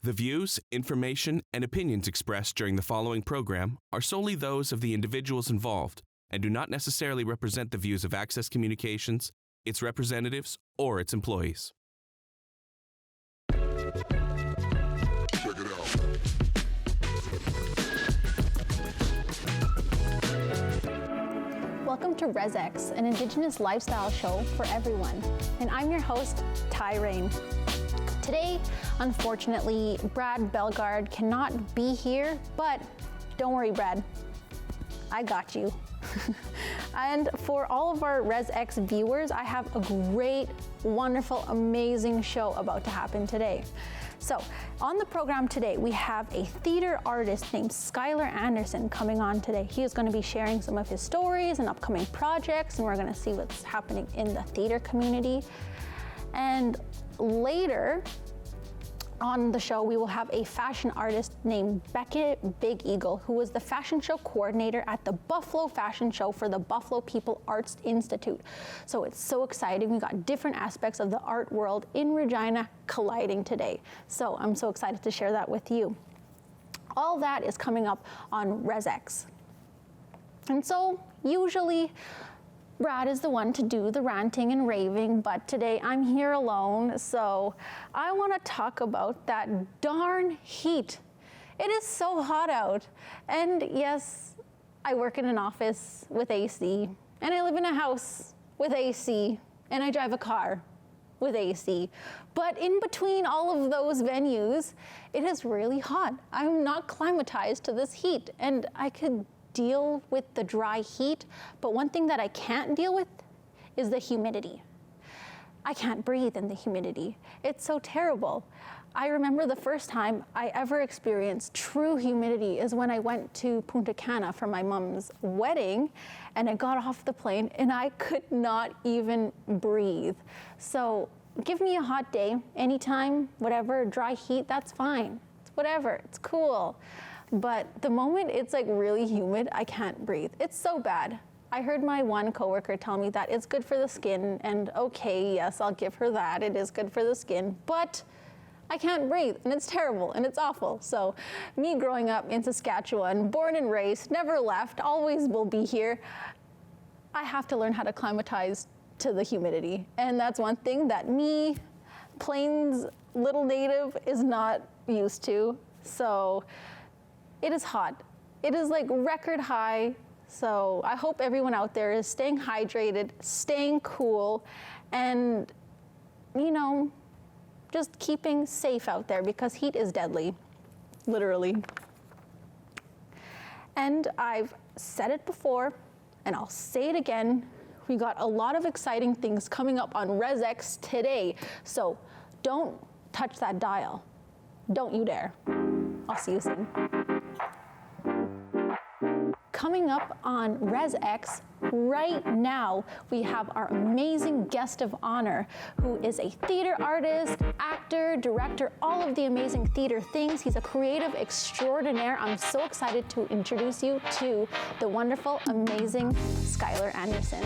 The views, information, and opinions expressed during the following program are solely those of the individuals involved and do not necessarily represent the views of Access Communications, its representatives, or its employees. Check it out. Welcome to RezX, an Indigenous lifestyle show for everyone. And I'm your host, Ty Rain. Today, unfortunately, Brad Bellegarde cannot be here, but don't worry, Brad, I got you. And for all of our RezX viewers, I have a great, wonderful, amazing show about to happen today. So, on the program today, we have a theater artist named Skylar Anderson coming on today. He is going to be sharing some of his stories and upcoming projects, and we're going to see what's happening in the theater community. And later on the show, we will have a fashion artist named Becca BigEagle, who was the fashion show coordinator at the Buffalo Fashion Show for the Buffalo People Arts Institute. So it's so exciting. We got different aspects of the art world in Regina colliding today. So I'm so excited to share that with you. All that is coming up on RezX. And so usually Brad is the one to do the ranting and raving, but today I'm here alone, so I want to talk about that darn heat. It is so hot out, and yes, I work in an office with AC, and I live in a house with AC, and I drive a car with AC. But in between all of those venues, it is really hot. I'm not climatized to this heat, and I could deal with the dry heat, but one thing that I can't deal with is the humidity. I can't breathe in the humidity. It's so terrible. I remember the first time I ever experienced true humidity is when I went to Punta Cana for my mom's wedding, and I got off the plane and I could not even breathe. So give me a hot day, anytime, whatever, dry heat, that's fine. It's whatever, it's cool. But the moment it's like really humid, I can't breathe. It's so bad. I heard my one coworker tell me that it's good for the skin, and okay, yes, I'll give her that. It is good for the skin, but I can't breathe, and it's terrible, and it's awful. So me growing up in Saskatchewan, born and raised, never left, always will be here, I have to learn how to climatize to the humidity. And that's one thing that me, Plains little native, is not used to. So it is hot. It is like record high. So I hope everyone out there is staying hydrated, staying cool, and, you know, just keeping safe out there because heat is deadly, literally. And I've said it before, and I'll say it again. We got a lot of exciting things coming up on RezX today. So don't touch that dial. Don't you dare. I'll see you soon. Coming up on RezX right now, we have our amazing guest of honor, who is a theater artist, actor, director, all of the amazing theater things. He's a creative extraordinaire. I'm so excited to introduce you to the wonderful, amazing Skylar Anderson.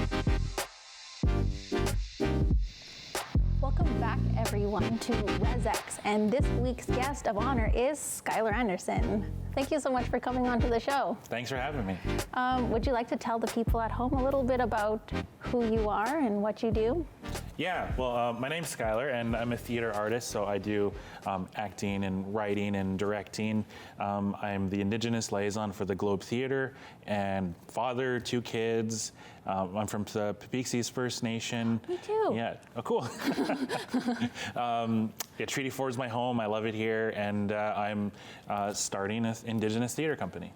Welcome back, everyone, to RezX, and this week's guest of honor is Skylar Anderson. Thank you so much for coming on to the show. Thanks for having me. Would you like to tell the people at home a little bit about who you are and what you do? Yeah, well, my name's Skylar, and I'm a theater artist, so I do acting and writing and directing. I'm the Indigenous liaison for the Globe Theater, and father, 2 kids. I'm from the Pepeeksies First Nation. Me too. Yeah, oh, cool. Treaty 4 is my home. I love it here, and I'm starting an Indigenous theater company.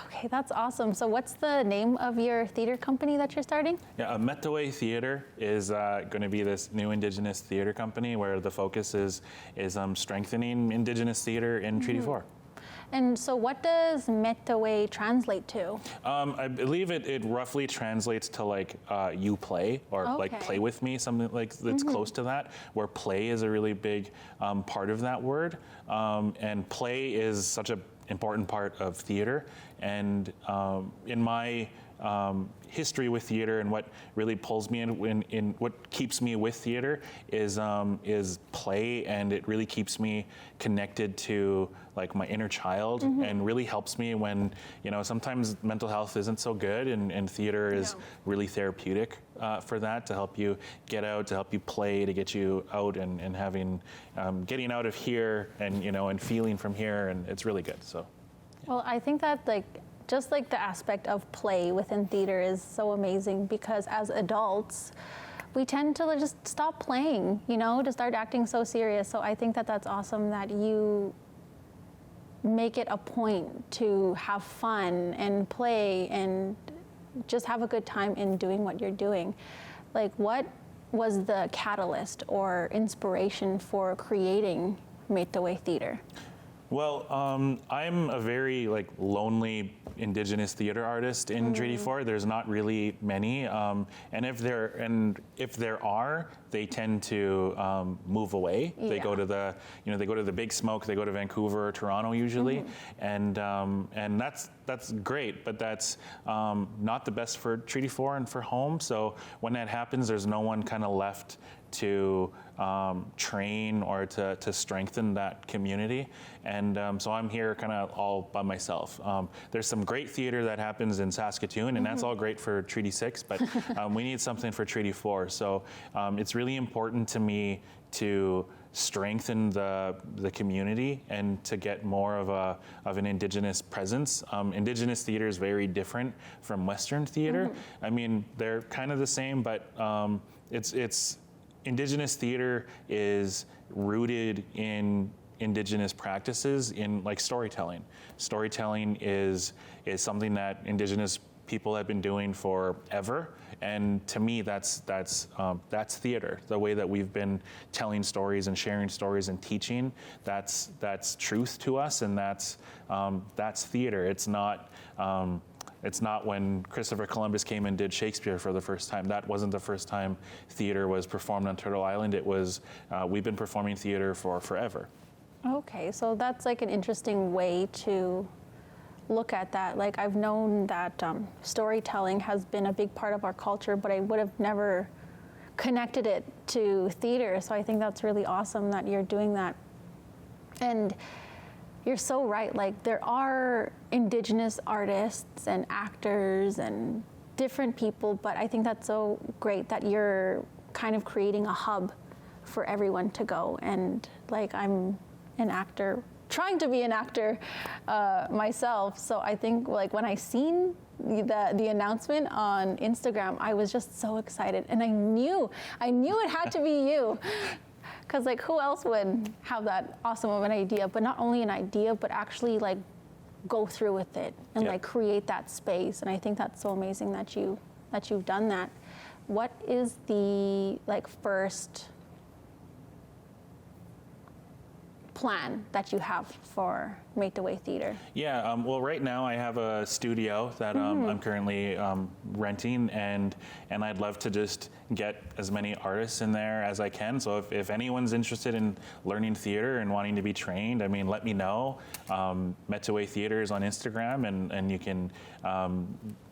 Okay, that's awesome. So what's the name of your theater company that you're starting? Yeah, Metawe Theater is going to be this new Indigenous theater company where the focus is strengthening Indigenous theater in Treaty 4. And so what does Metawe translate to? I believe it roughly translates to like you play or like play with me, something like that's close to that, where play is a really big part of that word. And play is such a important part of theater. And in my history with theater and what really pulls me in what keeps me with theater is play, and it really keeps me connected to like my inner child, and really helps me when, you know, sometimes mental health isn't so good, and theater is really therapeutic for that, to help you get out, to help you play, to get you out and having getting out of here, and, you know, and feeling from here, and it's really good. So Well, I think that just like the aspect of play within theater is so amazing, because as adults, we tend to just stop playing, you know, to start acting so serious. So I think that that's awesome that you make it a point to have fun and play and just have a good time in doing what you're doing. Like, what was the catalyst or inspiration for creating Metawe Theater? Well, I'm a very lonely Indigenous theater artist in Treaty 4. There's not really many, and if there are, they tend to move away. Yeah. They go to the they go to the Big Smoke. They go to Vancouver or Toronto usually, and that's great, but that's not the best for Treaty 4 and for home. So when that happens, there's no one kind of left to train or to strengthen that community, and so I'm here kind of all by myself. There's some great theater that happens in Saskatoon, and that's all great for Treaty 6, but we need something for Treaty 4. So it's really important to me to strengthen the community and to get more of an Indigenous presence. Indigenous theater is very different from Western theater. I mean, they're kind of the same, but it's Indigenous theater is rooted in Indigenous practices in like storytelling. Storytelling is something that Indigenous people have been doing forever, and to me, that's theater. The way that we've been telling stories and sharing stories and teaching, that's truth to us, and that's theater. It's not when Christopher Columbus came and did Shakespeare for the first time. That wasn't the first time theater was performed on Turtle Island. It was, we've been performing theater for forever. Okay, so that's like an interesting way to look at that. Like, I've known that storytelling has been a big part of our culture, but I would have never connected it to theater. So I think that's really awesome that you're doing that. And you're so right. Like, there are Indigenous artists and actors and different people, but I think that's so great that you're kind of creating a hub for everyone to go. And like, I'm an actor, trying to be an actor myself. So I think like when I seen the announcement on Instagram, I was just so excited, and I knew it had to be you. Because like, who else would have that awesome of an idea, but not only an idea, but actually like go through with it and like create that space. And I think that's so amazing that you've done that. What is the like first plan that you have for Metawe Theater? Yeah, well, right now I have a studio that I'm currently renting, and I'd love to just get as many artists in there as I can. So if anyone's interested in learning theater and wanting to be trained, I mean, let me know. Metawe Theater is on Instagram, and you can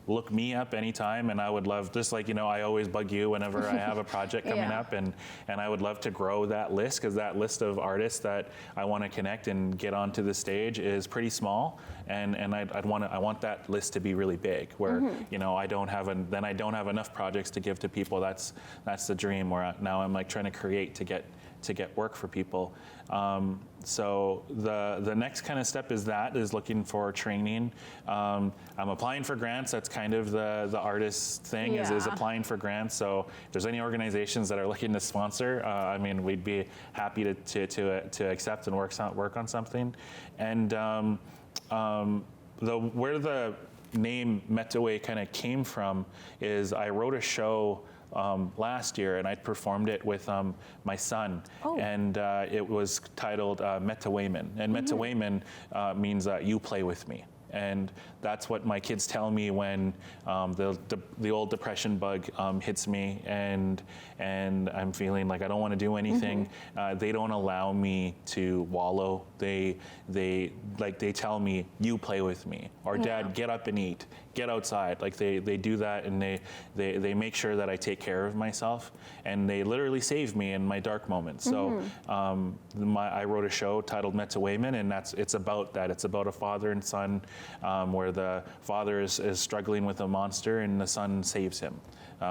look me up anytime, and I would love, just like, I always bug you whenever I have a project coming up, and I would love to grow that list, because that list of artists that I want to connect and get onto the stage is pretty small, and I want that list to be really big, where I don't have enough projects to give to people. That's the dream, where now I'm like trying to create to get work for people. So the next kind of step is looking for training. I'm applying for grants. That's kind of the artist thing, is applying for grants. So if there's any organizations that are looking to sponsor, I mean, we'd be happy to accept and work on something. And where the name Metawe kind of came from is I wrote a show last year, and I performed it with my son, and it was titled Metaweman, and Metaweman means you play with me. And that's what my kids tell me when the old depression bug hits me, and I'm feeling like I don't want to do anything. They don't allow me to wallow. They tell me, you play with me, or Dad, get up and eat, get outside. Like they do that, and they make sure that I take care of myself, and they literally save me in my dark moments. So I wrote a show titled Metawe, and it's about that. It's about a father and son, where the father is struggling with a monster and the son saves him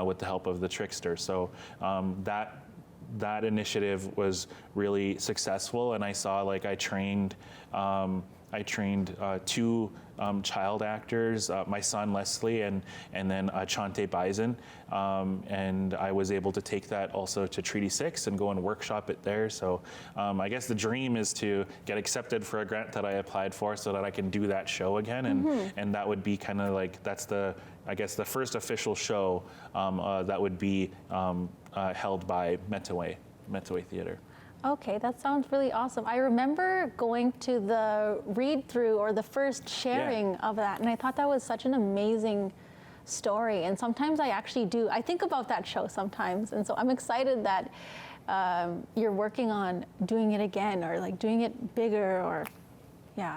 with the help of the trickster. So that initiative was really successful, and I saw, like, I trained two child actors, my son Leslie and then Chante Bison, and I was able to take that also to Treaty 6 and go and workshop it there. So I guess the dream is to get accepted for a grant that I applied for, so that I can do that show again, and that would be kind of like, that's the first official show that would be held by Metawe Theatre. Okay, that sounds really awesome. I remember going to the read-through or the first sharing of that, and I thought that was such an amazing story. And sometimes I think about that show sometimes, and so I'm excited that you're working on doing it again, or like doing it bigger, or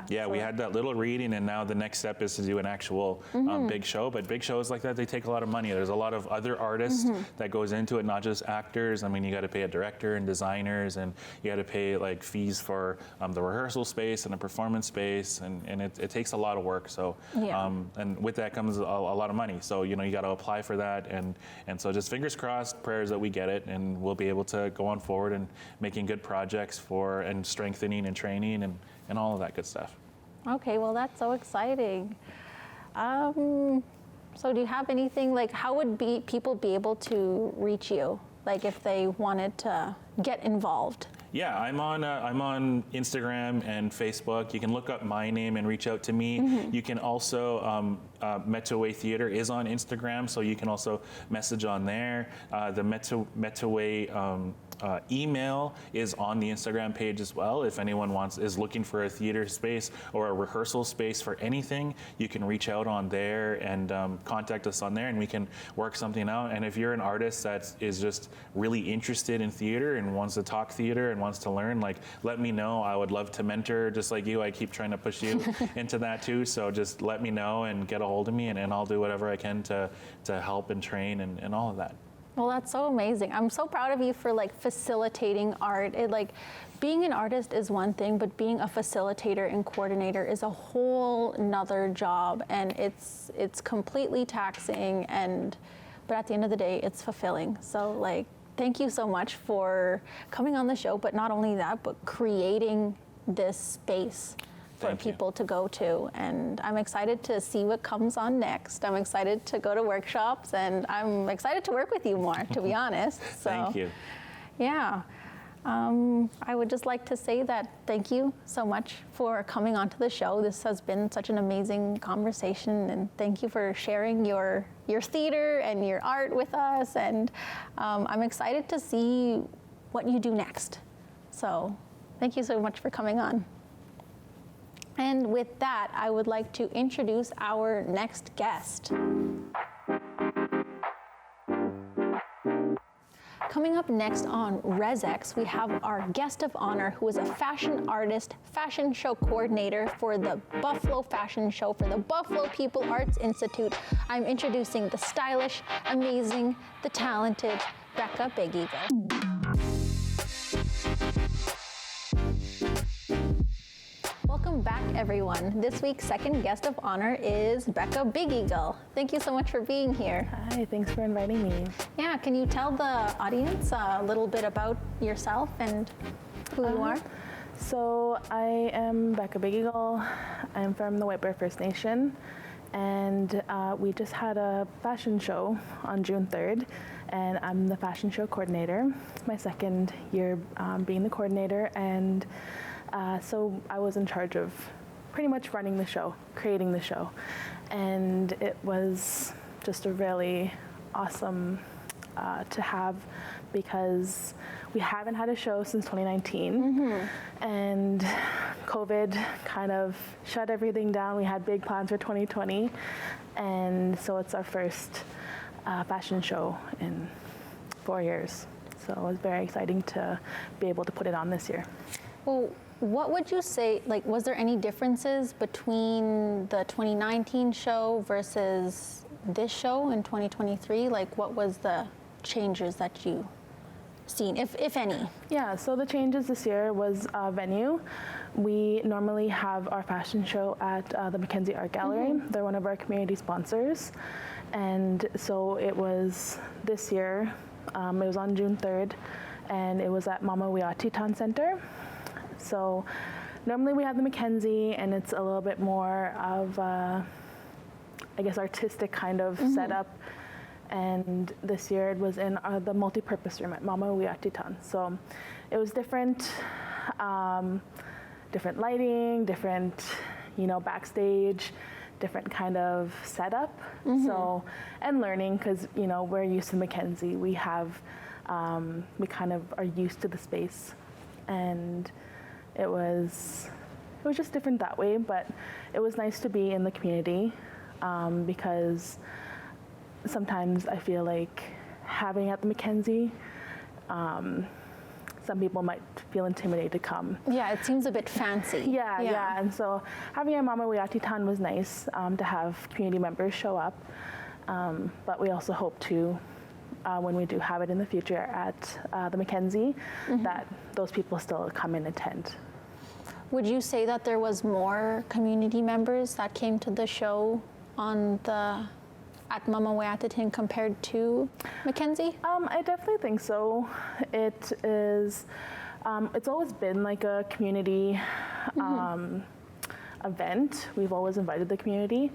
Yeah, we had that little reading, and now the next step is to do an actual big show. But big shows like that, they take a lot of money. There's a lot of other artists that goes into it, not just actors. I mean, you got to pay a director and designers, and you got to pay like fees for the rehearsal space and the performance space, and it takes a lot of work. So, and with that comes a lot of money. So, you got to apply for that, and so just fingers crossed, prayers that we get it, and we'll be able to go on forward and making good projects and strengthening and training and all of that good stuff. Okay, well, that's so exciting. So do you have anything, like, how would people be able to reach you, like, if they wanted to get involved? Yeah, I'm on Instagram and Facebook. You can look up my name and reach out to me. You can also, Metawe Theatre is on Instagram, so you can also message on there. The Metawe email is on the Instagram page as well. If anyone is looking for a theater space or a rehearsal space for anything, you can reach out on there and contact us on there, and we can work something out. And if you're an artist that is just really interested in theater and wants to talk theater and wants to learn, like, let me know. I would love to mentor, just like you. I keep trying to push you into that too. So just let me know and get a hold of me, and I'll do whatever I can to help and train and all of that. Well, that's so amazing. I'm so proud of you for, like, facilitating art. Being an artist is one thing, but being a facilitator and coordinator is a whole nother job, and it's completely taxing, but at the end of the day, it's fulfilling. So, like, thank you so much for coming on the show, but not only that, but creating this space for people to go to. And I'm excited to see what comes on next. I'm excited to go to workshops, and I'm excited to work with you more, to be honest. So, thank you. Yeah. I would just like to say that thank you so much for coming onto the show. This has been such an amazing conversation, and thank you for sharing your theater and your art with us. And I'm excited to see what you do next. So thank you so much for coming on. And with that, I would like to introduce our next guest. Coming up next on RezX, we have our guest of honor, who is a fashion artist, fashion show coordinator for the Buffalo Fashion Show for the Buffalo People Arts Institute. I'm introducing the stylish, amazing, the talented Becca BigEagle. Welcome back, everyone. This week's second guest of honor is Becca BigEagle. Thank you so much for being here. Hi, thanks for inviting me. Yeah, can you tell the audience a little bit about yourself and who you are? So I am Becca BigEagle. I'm from the White Bear First Nation, and we just had a fashion show on June 3rd, and I'm the fashion show coordinator. It's my second year being the coordinator, and so I was in charge of pretty much running the show, creating the show, and it was just a really awesome to have because we haven't had a show since 2019, and COVID kind of shut everything down. We had big plans for 2020, and so it's our first fashion show in 4 years. So it was very exciting to be able to put it on this year. Well, what would you say, like, was there any differences between the 2019 show versus this show in 2023? Like, what was the changes that you seen, if any? Yeah, so the changes this year was venue. We normally have our fashion show at the Mackenzie Art Gallery. They're one of our community sponsors. And so it was this year, it was on June 3rd, and it was at Metawe Town Center. So normally we have the Mackenzie, and it's a little bit more of, I guess, artistic kind of setup. And this year it was in the multi-purpose room at Metawe Town. So it was different, different lighting, different, backstage, different kind of setup. So, and learning, because, we're used to Mackenzie. We have, we kind of are used to the space. And it was just different that way, but it was nice to be in the community, because sometimes I feel like having at the Mackenzie, some people might feel intimidated to come. Yeah, it seems a bit fancy. Yeah. And so having a Metawe Town was nice, to have community members show up. But we also hope to, when we do have it in the future at the Mackenzie, that those people still come and attend. Would you say that there was more community members that came to the show at Metawe compared to Mackenzie? I definitely think so. It is, it's always been like a community event. We've always invited the community,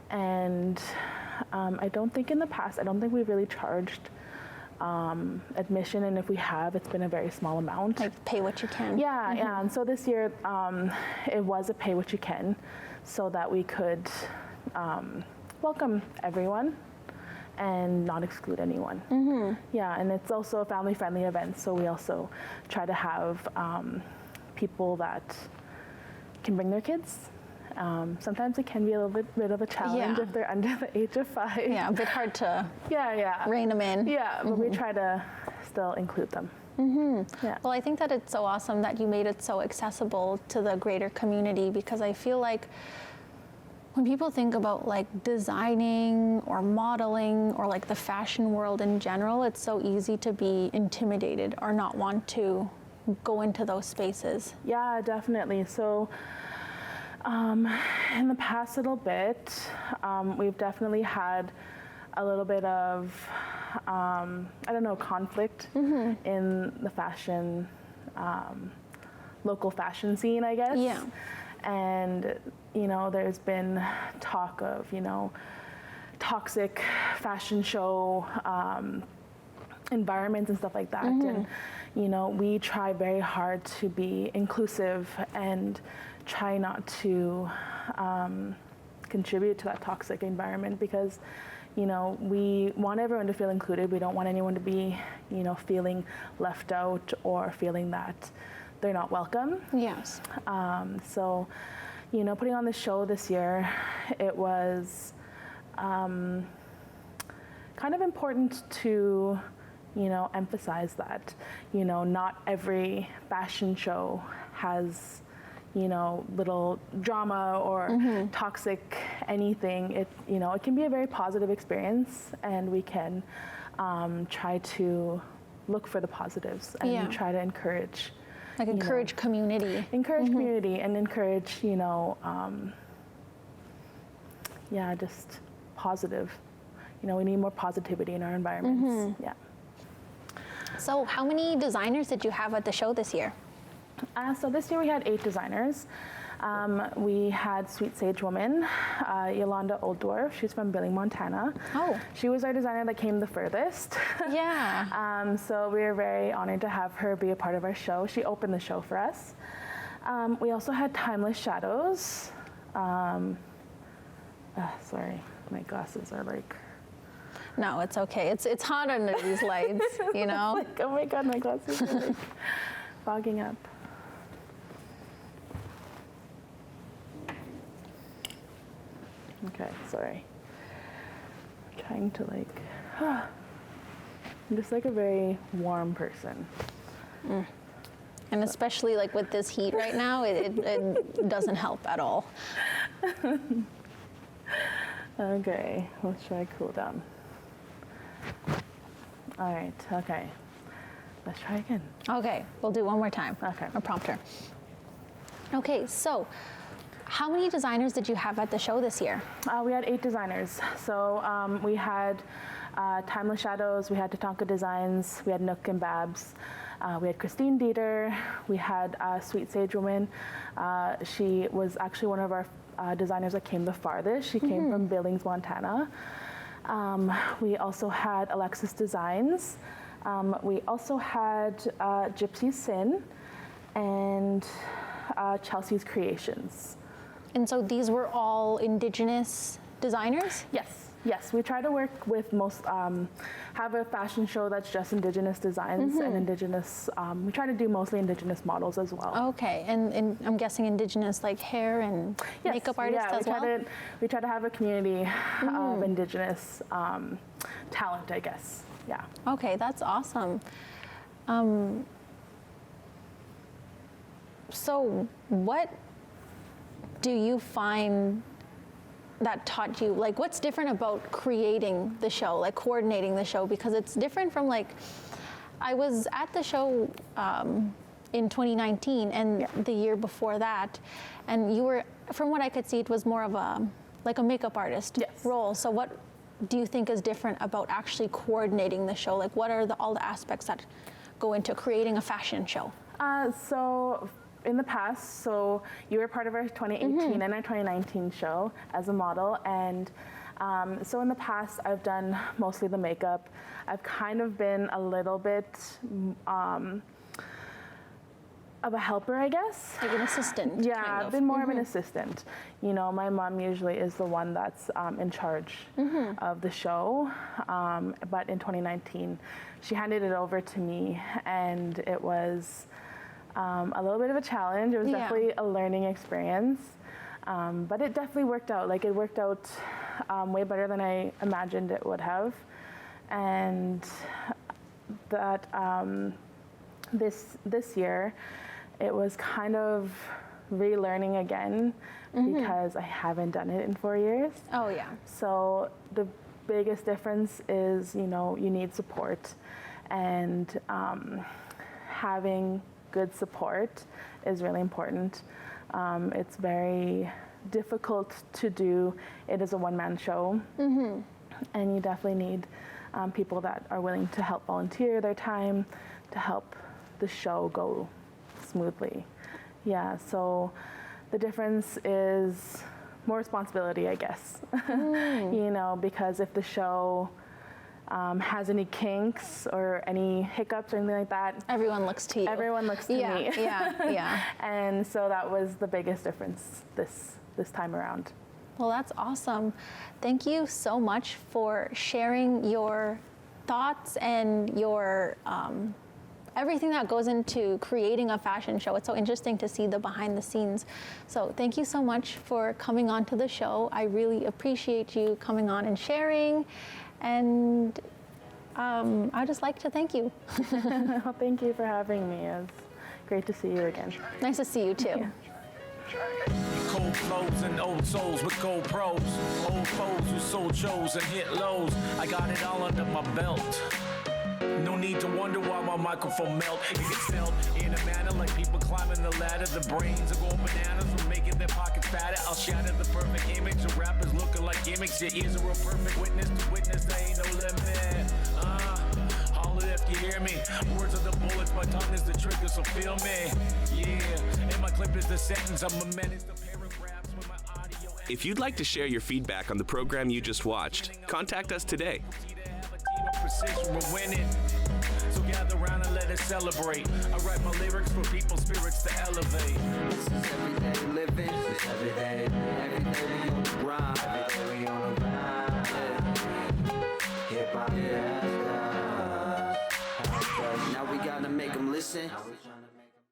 and I don't think in the past, I don't think we've really charged admission, and if we have, it's been a very small amount. Like pay what you can. Yeah, and so this year it was a pay what you can, so that we could welcome everyone and not exclude anyone. Yeah, and it's also a family-friendly event, so we also try to have people that can bring their kids. Sometimes it can be a little bit of a challenge if they're under the age of 5. Yeah, a bit hard to rein them in. Yeah, but we try to still include them. Yeah. Well, I think that it's so awesome that you made it so accessible to the greater community, because I feel like when people think about like designing or modeling or like the fashion world in general, it's so easy to be intimidated or not want to go into those spaces. Yeah, definitely. So in the past little bit, we've definitely had a little bit of, conflict in the fashion, local fashion scene, I guess. Yeah. And, there's been talk of, toxic fashion show environments and stuff like that. And, we try very hard to be inclusive and try not to contribute to that toxic environment, because, we want everyone to feel included. We don't want anyone to be, feeling left out or feeling that they're not welcome. Yes. So, putting on the show this year, it was kind of important to, emphasize that, not every fashion show has, little drama or toxic anything. It, it can be a very positive experience, and we can try to look for the positives and try to encourage. Like encourage community. Encourage community and encourage, just positive. We need more positivity in our environments. Yeah. So how many designers did you have at the show this year? So this year we had 8 designers. We had Sweet Sage Woman, Yolanda Oldorf. She's from Billing, Montana. Oh. She was our designer that came the furthest. Yeah. So we were very honored to have her be a part of our show. She opened the show for us. We also had Timeless Shadows. Oh. Sorry, my glasses are like... No, it's okay. It's hot under these lights, you know? Like, oh my God, my glasses are like fogging up. Okay, sorry. I'm trying to like, I'm just like a very warm person. And especially like with this heat right now, it doesn't help at all. Okay, let's try cool down. All right, okay. Let's try again. Okay, we'll do one more time. Okay. A prompter. Okay, so how many designers did you have at the show this year? We had 8 designers. So we had Timeless Shadows, we had Tatanka Designs, we had Nook and Babs, we had Christine Dieter, we had Sweet Sage Woman. She was actually one of our designers that came the farthest. She came from Billings, Montana. We also had Alexis Designs. We also had Gypsy Sin and Chelsea's Creations. And so these were all Indigenous designers? Yes. We try to work with most, have a fashion show that's just Indigenous designs and Indigenous, we try to do mostly Indigenous models as well. Okay, and I'm guessing Indigenous like hair and makeup artists as well? We try to have a community of Indigenous talent, I guess, yeah. Okay, that's awesome. So what do you find that taught you, like what's different about creating the show, like coordinating the show? Because it's different from like, I was at the show in 2019 and the year before that, and you were, from what I could see, it was more of a, like a makeup artist role. So what do you think is different about actually coordinating the show? Like what are all the aspects that go into creating a fashion show? So in the past, so you were part of our 2018 and our 2019 show as a model, and so in the past I've done mostly the makeup. I've kind of been a little bit of a helper, I guess. Like an assistant. Yeah, kind of. I've been more of an assistant. You know, my mom usually is the one that's in charge of the show, but in 2019 she handed it over to me, and it was a little bit of a challenge. It was definitely a learning experience, but it definitely worked out. Like it worked out way better than I imagined it would have, and that this year it was kind of relearning again because I haven't done it in 4 years. Oh yeah. So the biggest difference is, you know, you need support, and having good support is really important. It's very difficult to do. It is a one-man show, and you definitely need people that are willing to help volunteer their time to help the show go smoothly. Yeah, so the difference is more responsibility, I guess. You know, because if the show has any kinks or any hiccups or anything like that, everyone looks to you. Everyone looks to me. Yeah. And so that was the biggest difference this time around. Well, that's awesome. Thank you so much for sharing your thoughts and your everything that goes into creating a fashion show. It's so interesting to see the behind the scenes. So thank you so much for coming on to the show. I really appreciate you coming on and sharing. And I'd just like to thank you. Well, thank you for having me. It's great to see you again. Nice to see you too. Yeah. Cold flows and old souls with gold pros. Old foes who sold shows and hit lows. I got it all under my belt. No need to wonder why my microphone melt. It gets held in a manner like people climbing the ladder. The brains are going bananas. We're making their pockets fatter. I'll shatter the perfect image of rappers looking like gimmicks. Your ears are a perfect witness to witness. There ain't no limit. Holler if you hear me. Words are the bullets. My tongue is the trigger, so feel me. Yeah, and my clip is the sentence. I'm a menace to paragraphs with my audio. If you'd like to share your feedback on the program you just watched, contact us today. Precision, we're winning. So gather around and let us celebrate. I write my lyrics for people's spirits to elevate. This is everyday living. This is everyday we on the grind. Every day we on the grind. Hip Nobody asked us. Now we gotta make them listen.